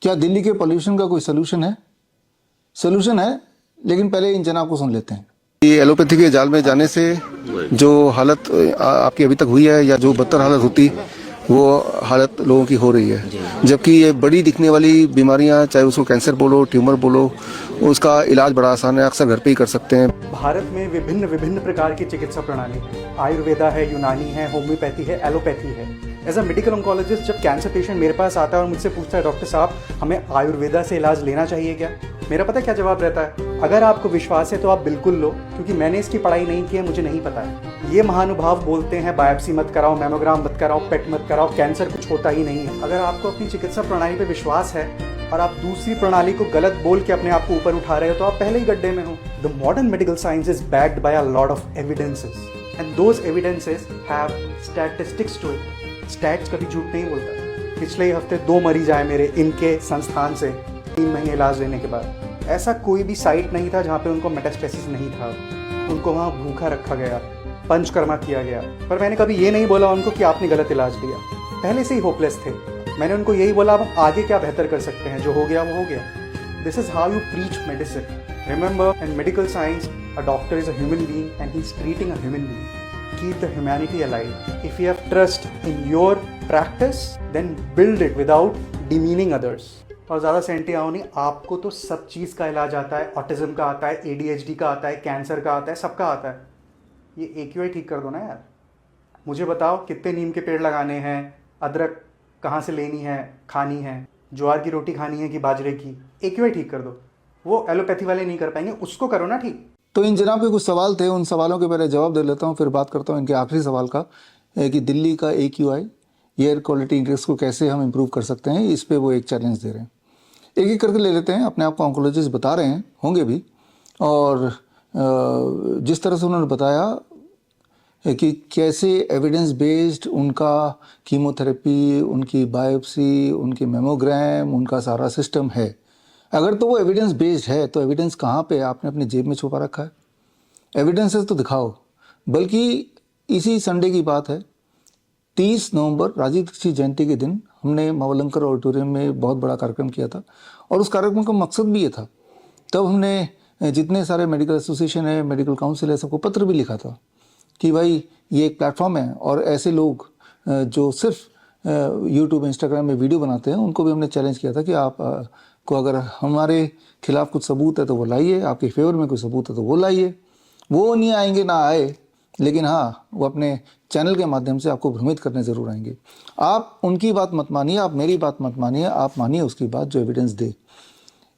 क्या दिल्ली के पोल्यूशन का कोई सोल्यूशन है? सोल्यूशन है, लेकिन पहले इन जनाब को सुन लेते हैं। ये एलोपैथी के जाल में जाने से जो हालत आपकी अभी तक हुई है या जो बदतर हालत होती वो हालत लोगों की हो रही है, जबकि ये बड़ी दिखने वाली बीमारियां, चाहे उसको कैंसर बोलो, ट्यूमर बोलो, उसका इलाज बड़ा आसान है, अक्सर घर पे ही कर सकते हैं। भारत में विभिन्न विभिन्न प्रकार की चिकित्सा प्रणाली है। आयुर्वेदा है, यूनानी है, होम्योपैथी है, एलोपैथी है। एज अ मेडिकल ऑन्कोलॉजिस्ट जब कैंसर पेशेंट मेरे पास आता है और मुझसे पूछता है डॉक्टर साहब हमें आयुर्वेदा से इलाज लेना चाहिए क्या, मेरा पता क्या जवाब रहता है, अगर आपको विश्वास है तो आप बिल्कुल लो, क्योंकि मैंने इसकी पढ़ाई नहीं की है, मुझे नहीं पता है। ये महानुभाव बोलते हैं बायोप्सी मत कराओ, मैमोग्राम मत कराओ, पेट मत कराओ, कैंसर कुछ होता ही नहीं है। अगर आपको अपनी चिकित्सा प्रणाली पर विश्वास है और आप दूसरी प्रणाली को गलत बोल के अपने आप को ऊपर उठा रहे हो तो आप पहले ही गड्ढे में हो। The modern medical science is backed by a lot of evidences and those evidences have statistics to it. Stats कभी झूठ नहीं बोलता। पिछले हफ्ते 2 मरीज आए मेरे इनके संस्थान से 3 महीने इलाज लेने के बाद। ऐसा कोई भी साइट नहीं था जहाँ पे उनको मेटास्टेसिस नहीं था। उनको वहाँ भूखा रखा गया, पंचकर्मा किया गया, पर मैंने कभी ये नहीं बोला उनको कि आपने गलत इलाज लिया। पहले से ही होपलेस थे। मैंने उनको यही बोला अब आगे क्या बेहतर कर सकते हैं, जो हो गया वो हो गया। This is how you preach medicine. Remember in medical science a doctor is a human being and he is treating a human being. Keep the humanity alive. If you have trust in your practice, then build it without demeaning others. और ज़्यादा senti आओ नहीं, आपको तो सब चीज़ का इलाज आता है। ऑटिज्म का आता है, ADHD का आता है, कैंसर का आता है, सबका आता है। ये AQI ठीक कर दो ना यार। मुझे बताओ कितने नीम के पेड़ लगाने हैं, अदरक कहाँ से लेनी है, खानी है, ज्वार की रोटी खानी है कि बाजरे की। AQI ठीक कर दो। वो एलोपैथी वाले नहीं कर पाएंगे, उसको करो ना ठीक। तो इन जनाब के कुछ सवाल थे, उन सवालों के पहले जवाब दे लेता हूँ, फिर बात करता हूँ इनके आखिरी सवाल का कि दिल्ली का AQI एयर क्वालिटी इंडेक्स को कैसे हम इम्प्रूव कर सकते हैं। इस पे वो एक चैलेंज दे रहे हैं। एक एक करके ले लेते हैं। अपने आप को ऑन्कोलॉजिस्ट बता रहे हैं, होंगे भी, और जिस तरह से उन्होंने बताया कि कैसे एविडेंस बेस्ड उनका कीमोथेरेपी, उनकी बायोप्सी, उनकी मेमोग्राम, उनका सारा सिस्टम है। अगर तो वो एविडेंस बेस्ड है तो एविडेंस कहाँ पे आपने अपनी जेब में छुपा रखा है? एविडेंसेस तो दिखाओ। बल्कि इसी संडे की बात है, 30 नवंबर राजीव दीक्षित जयंती के दिन हमने मावलंकर ऑडिटोरियम में बहुत बड़ा कार्यक्रम किया था, और उस कार्यक्रम का मकसद भी ये था। तब हमने जितने सारे मेडिकल एसोसिएशन है, मेडिकल काउंसिल है, सबको पत्र भी लिखा था कि भाई ये एक प्लेटफॉर्म है, और ऐसे लोग जो सिर्फ यूट्यूब इंस्टाग्राम में वीडियो बनाते हैं उनको भी हमने चैलेंज किया था कि आप को अगर हमारे खिलाफ कुछ सबूत है तो वो लाइए, आपके फेवर में कोई सबूत है तो वो लाइए। वो नहीं आएंगे ना आए, लेकिन हाँ वो अपने चैनल के माध्यम से आपको भ्रमित करने ज़रूर आएंगे। आप उनकी बात मत मानिए, आप मेरी बात मत मानिए, आप मानिए उसकी बात जो एविडेंस दे।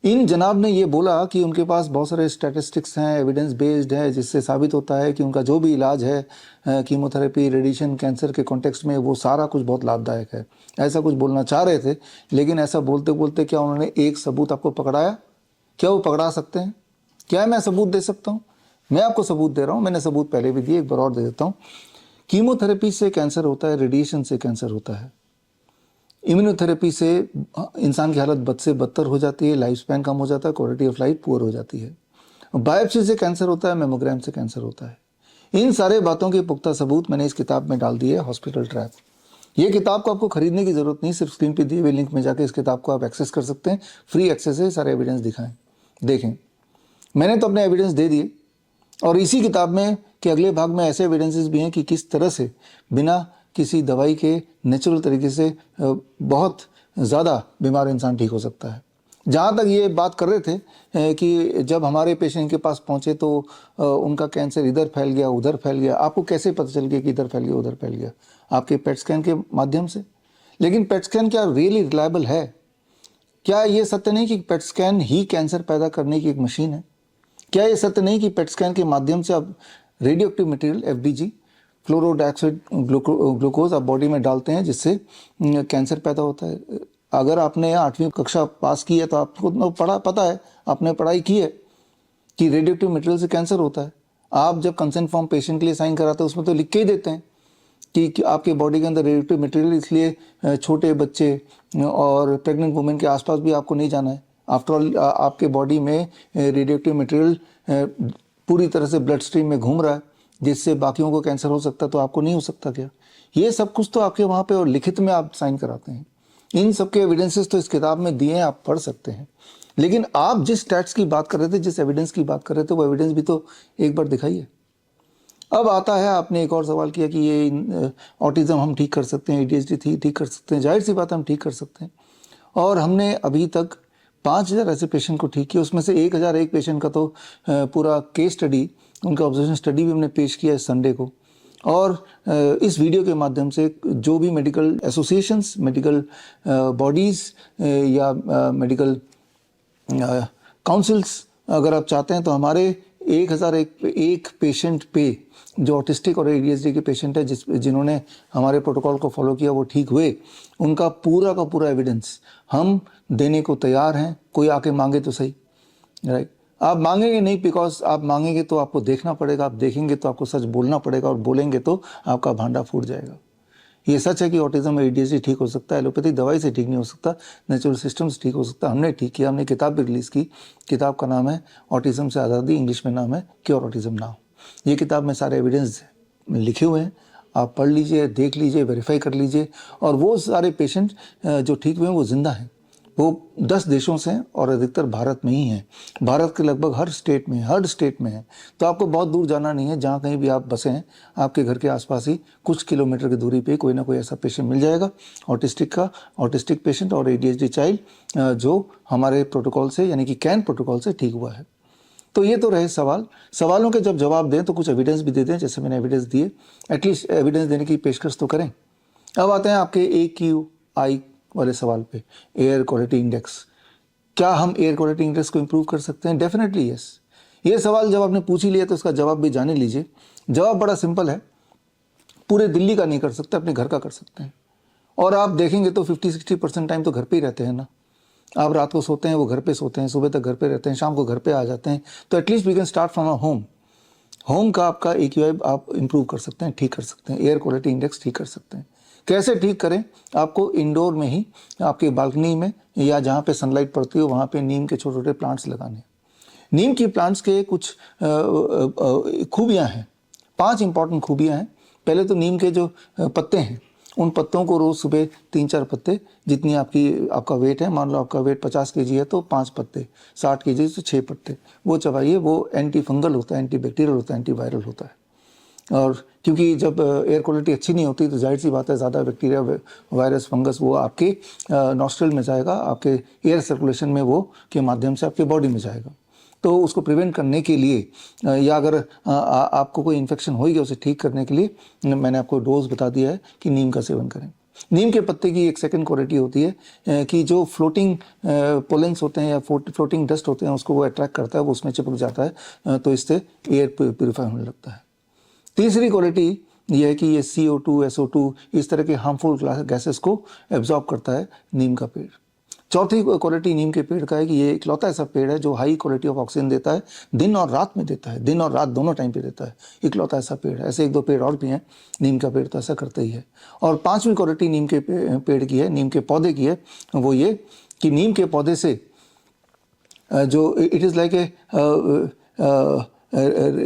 इन जनाब ने ये बोला कि उनके पास बहुत सारे स्टैटिस्टिक्स हैं, एविडेंस बेस्ड है, जिससे साबित होता है कि उनका जो भी इलाज है कीमोथेरेपी, रेडिएशन, कैंसर के कॉन्टेक्स्ट में, वो सारा कुछ बहुत लाभदायक है। ऐसा कुछ बोलना चाह रहे थे, लेकिन ऐसा बोलते बोलते क्या उन्होंने एक सबूत आपको पकड़ाया? क्या वो पकड़ा सकते हैं? क्या मैं सबूत दे सकता हूँ? मैं आपको सबूत दे रहा हूँ, मैंने सबूत पहले भी दिए, एक बार और दे देता हूँ। कीमोथेरेपी से कैंसर होता है, रेडिएशन से कैंसर होता है, इम्यूनोथेरेपी से इंसान की हालत बद से बदतर हो जाती है, लाइफ स्पैन कम हो जाता है, क्वालिटी ऑफ लाइफ पुअर हो जाती है। बायोप्सी से कैंसर होता है, मेमोग्राम से कैंसर होता है। इन सारे बातों के पुख्ता सबूत मैंने इस किताब में डाल दिए, हॉस्पिटल ट्रैप। ये किताब को आपको खरीदने की जरूरत नहीं, सिर्फ स्क्रीन पे दिए हुए लिंक में जाकर इस किताब को आप एक्सेस कर सकते हैं। फ्री एक्सेस है, सारे एविडेंस दिखाएं, देखें। मैंने तो अपने एविडेंस दे दिए, और इसी किताब में के अगले भाग में ऐसे एविडेंसेस भी हैं कि किस तरह से बिना किसी दवाई के नेचुरल तरीके से बहुत ज़्यादा बीमार इंसान ठीक हो सकता है। जहाँ तक ये बात कर रहे थे कि जब हमारे पेशेंट के पास पहुँचे तो उनका कैंसर इधर फैल गया, उधर फैल गया, आपको कैसे पता चल गया कि इधर फैल गया, उधर फैल गया? आपके पेट स्कैन के माध्यम से। लेकिन पेट स्कैन क्या रियली रिलायबल है? क्या ये सत्य नहीं कि पेट स्कैन ही कैंसर पैदा करने की एक मशीन है? क्या ये सत्य नहीं कि पेट स्कैन के माध्यम से आप रेडियो एक्टिव मटेरियल FBG, फ्लोरो डाइऑक्साइड ग्लूकोज आप बॉडी में डालते हैं, जिससे कैंसर पैदा होता है? अगर आपने 8वीं कक्षा पास की है तो आपको पता है, आपने पढ़ाई की है कि रेडियो एक्टिव मटेरियल से कैंसर होता है। आप जब कंसेंट फॉर्म पेशेंट के लिए साइन कराते हैं उसमें तो लिख के ही देते हैं कि आपके बॉडी के अंदर रेडियो एक्टिव मटेरियल, इसलिए छोटे बच्चे और प्रेग्नेंट वुमेन के आसपास भी आपको नहीं जाना है। आफ्टर ऑल आपके बॉडी में रेडियो एक्टिव मटेरियल पूरी तरह से ब्लड स्ट्रीम में घूम रहा है, जिससे बाकियों को कैंसर हो सकता है, तो आपको नहीं हो सकता क्या? ये सब कुछ तो आपके वहाँ पे और लिखित में आप साइन कराते हैं। इन सब के एविडेंसेस तो इस किताब में दिए हैं, आप पढ़ सकते हैं। लेकिन आप जिस स्टैट्स की बात कर रहे थे, जिस एविडेंस की बात कर रहे थे, वो एविडेंस भी तो एक बार दिखाइए। अब आता है, आपने एक और सवाल किया कि ये ऑटिज्म हम ठीक कर सकते हैं, ADHD ठीक कर सकते हैं। जाहिर सी बात है हम ठीक कर सकते हैं। और हमने अभी तक 5000 ऐसे पेशेंट को ठीक किया, उसमें से 1001 पेशेंट का तो पूरा केस स्टडी, उनका ऑब्जर्वेशन स्टडी भी हमने पेश किया है संडे को। और इस वीडियो के माध्यम से जो भी मेडिकल एसोसिएशंस, मेडिकल बॉडीज़ या मेडिकल काउंसिल्स अगर आप चाहते हैं तो हमारे 1001 पेशेंट पे जो ऑटिस्टिक और ADHD के पेशेंट है जिन्होंने हमारे प्रोटोकॉल को फॉलो किया वो ठीक हुए, उनका पूरा का पूरा एविडेंस हम देने को तैयार हैं। कोई आके मांगे तो सही, राइट। आप मांगेंगे नहीं, बिकॉज आप मांगेंगे तो आपको देखना पड़ेगा, आप देखेंगे तो आपको सच बोलना पड़ेगा, और बोलेंगे तो आपका भांडा फूट जाएगा। ये सच है कि ऑटिज्म और ADHD ठीक हो सकता है, एलोपैथी दवाई से ठीक नहीं हो सकता, नेचुरल सिस्टम से ठीक हो सकता है। हमने ठीक किया, हमने किताब भी रिलीज़ की। किताब का नाम है ऑटिज्म से आज़ादी, इंग्लिश में नाम है क्योर ऑटिज्म नाउ। ये किताब में सारे एविडेंस लिखे हुए हैं, आप पढ़ लीजिए, देख लीजिए, वेरीफाई कर लीजिए। और वो सारे पेशेंट जो ठीक हुए हैं वो जिंदा हैं। वो 10 देशों से हैं और अधिकतर भारत में ही हैं। भारत के लगभग हर स्टेट में है। तो आपको बहुत दूर जाना नहीं है, जहाँ कहीं भी आप बसे हैं आपके घर के आसपास ही कुछ किलोमीटर की दूरी पे कोई ना कोई ऐसा पेशेंट मिल जाएगा, ऑटिस्टिक पेशेंट और ADHD चाइल्ड जो हमारे प्रोटोकॉल से, यानी कि कैन प्रोटोकॉल से ठीक हुआ है। तो ये तो रहे सवालों के जब जवाब दें तो कुछ एविडेंस भी दे दें, जैसे मैंने एविडेंस दिए, एटलीस्ट एविडेंस देने की पेशकश तो करें। अब आते हैं आपके AQI वाले सवाल पे, एयर क्वालिटी इंडेक्स। क्या हम एयर क्वालिटी इंडेक्स को इम्प्रूव कर सकते हैं? Definitely yes. ये सवाल जब आपने पूछ ही लिया तो उसका जवाब भी जान ही लीजिए। जवाब बड़ा सिंपल है, पूरे दिल्ली का नहीं कर सकते, अपने घर का कर सकते हैं। और आप देखेंगे तो 50-60% टाइम तो घर पे ही रहते हैं ना। आप रात को सोते हैं, वो घर पे सोते हैं, सुबह तक घर पे रहते हैं, शाम को घर पे आ जाते हैं। तो at least we can start from a home का आपका AQI आप इम्प्रूव कर सकते हैं, ठीक कर सकते हैं, एयर क्वालिटी इंडेक्स ठीक कर सकते हैं। कैसे ठीक करें? आपको इंडोर में ही आपके बालकनी में या जहाँ पे सनलाइट पड़ती हो वहाँ पे नीम के छोटे छोटे प्लांट्स लगाने। नीम की प्लांट्स के कुछ खूबियाँ हैं, 5 इंपॉर्टेंट खूबियाँ हैं। पहले तो नीम के जो पत्ते हैं, उन पत्तों को रोज़ सुबह 3-4 पत्ते, जितनी आपका वेट है, मान लो आपका वेट 50 kg है तो 5 पत्ते, 60 kg तो 6 पत्ते, वो चबाइए। वो एंटी फंगल होता है, एंटी बैक्टीरियल होता है, एंटी वायरल होता है। और क्योंकि जब एयर क्वालिटी अच्छी नहीं होती तो जाहिर सी बात है ज़्यादा बैक्टीरिया, वायरस, फंगस वो आपके नॉस्ट्रल में जाएगा, आपके एयर सर्कुलेशन में वो के माध्यम से आपके बॉडी में जाएगा। तो उसको प्रिवेंट करने के लिए या अगर आपको कोई इन्फेक्शन हो गया उसे ठीक करने के लिए मैंने आपको डोज बता दिया है कि नीम का सेवन करें। नीम के पत्ते की एक सेकंड क्वालिटी होती है कि जो फ्लोटिंग पोलेंस होते हैं या फ्लोटिंग डस्ट होते हैं उसको वो अट्रैक्ट करता है, वो उसमें चिपक जाता है, तो इससे एयर प्योरीफाई होने लगता है। तीसरी क्वालिटी ये है कि ये CO2, SO2 इस तरह के हार्मफुल गैसेस को एब्जॉर्ब करता है नीम का पेड़। चौथी क्वालिटी नीम के पेड़ का है कि ये इकलौता ऐसा पेड़ है जो हाई क्वालिटी ऑफ ऑक्सीजन देता है, दिन और रात में देता है, दिन और रात दोनों टाइम पे देता है। इकलौता ऐसा पेड़ है, ऐसे 1-2 पेड़ और भी हैं, नीम का पेड़ तो ऐसा करता ही है। और 5वीं क्वालिटी नीम के पेड़ की है, नीम के पौधे की है, वो ये कि नीम के पौधे से जो it is like a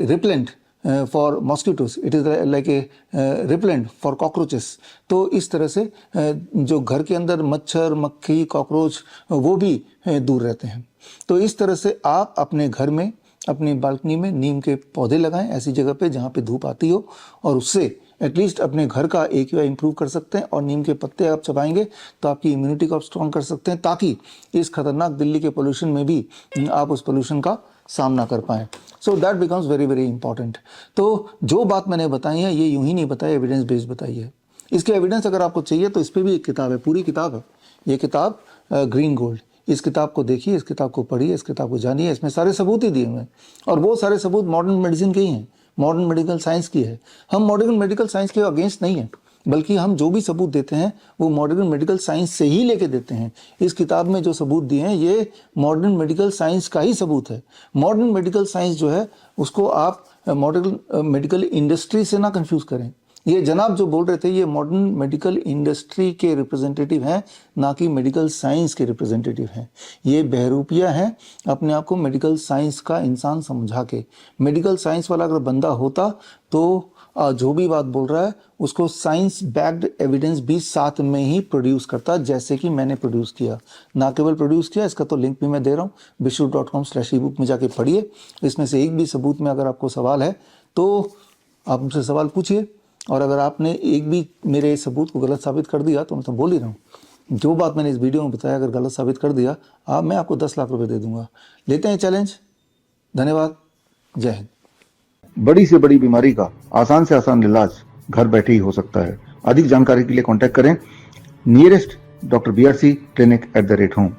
repellent for mosquitoes, it is like a repellent for cockroaches. तो इस तरह से जो घर के अंदर मच्छर, मक्खी, कॉकरोच वो भी दूर रहते हैं। तो इस तरह से आप अपने घर में, अपनी बालकनी में नीम के पौधे लगाएं, ऐसी जगह पे जहाँ पे धूप आती हो, और उससे एटलीस्ट अपने घर का AQI इंप्रूव कर सकते हैं। और नीम के पत्ते आप चबाएंगे तो आपकी इम्यूनिटी को आप स्ट्रॉन्ग कर सकते हैं, ताकि इस खतरनाक दिल्ली के पोल्यूशन में भी आप उस पोल्यूशन का सामना कर पाएँ। So that becomes very very important. तो जो बात मैंने बताई है ये यूं ही नहीं बताई, एविडेंस बेस्ड बताई है। इसके एविडेंस अगर आपको चाहिए तो इस पर भी एक किताब है, पूरी किताब है ये किताब, ग्रीन गोल्ड। इस किताब को देखिए, इस किताब को पढ़िए, इस किताब को जानिए, इसमें सारे सबूत ही दिए हुए हैं। और वो सारे सबूत मॉडर्न मेडिसिन के ही हैं, मॉडर्न मेडिकल साइंस की है। हम मॉडर्न मेडिकल साइंस के अगेंस्ट नहीं हैं, बल्कि हम जो भी सबूत देते हैं वो मॉडर्न मेडिकल साइंस से ही लेके देते हैं। इस किताब में जो सबूत दिए हैं ये मॉडर्न मेडिकल साइंस का ही सबूत है। मॉडर्न मेडिकल साइंस जो है उसको आप मॉडर्न मेडिकल इंडस्ट्री से ना कंफ्यूज करें। ये जनाब जो बोल रहे थे ये मॉडर्न मेडिकल इंडस्ट्री के रिप्रेजेंटेटिव हैं, ना कि मेडिकल साइंस के रिप्रेजेंटेटिव हैं। ये बहरूपिया हैं, अपने आप को मेडिकल साइंस का इंसान समझा के। मेडिकल साइंस वाला अगर बंदा होता तो जो भी बात बोल रहा है उसको साइंस बैक्ड एविडेंस भी साथ में ही प्रोड्यूस करता, जैसे कि मैंने प्रोड्यूस किया। ना केवल प्रोड्यूस किया, इसका तो लिंक भी मैं दे रहा हूँ, bishu.com/ebook में जाके पढ़िए। इसमें से एक भी सबूत में अगर आपको सवाल है तो आप मुझसे सवाल पूछिए, और अगर आपने एक भी मेरे सबूत को गलत साबित कर दिया तो मैं तो बोल ही रहा हूँ, जो बात मैंने इस वीडियो में बताया अगर गलत साबित कर दिया मैं आपको 10 लाख रुपए दे दूंगा। लेते हैं चैलेंज। धन्यवाद। जय हिंद। बड़ी से बड़ी बीमारी का आसान से आसान इलाज घर बैठे ही हो सकता है। अधिक जानकारी के लिए कांटेक्ट करें nearest Dr. BRC Clinic @ home।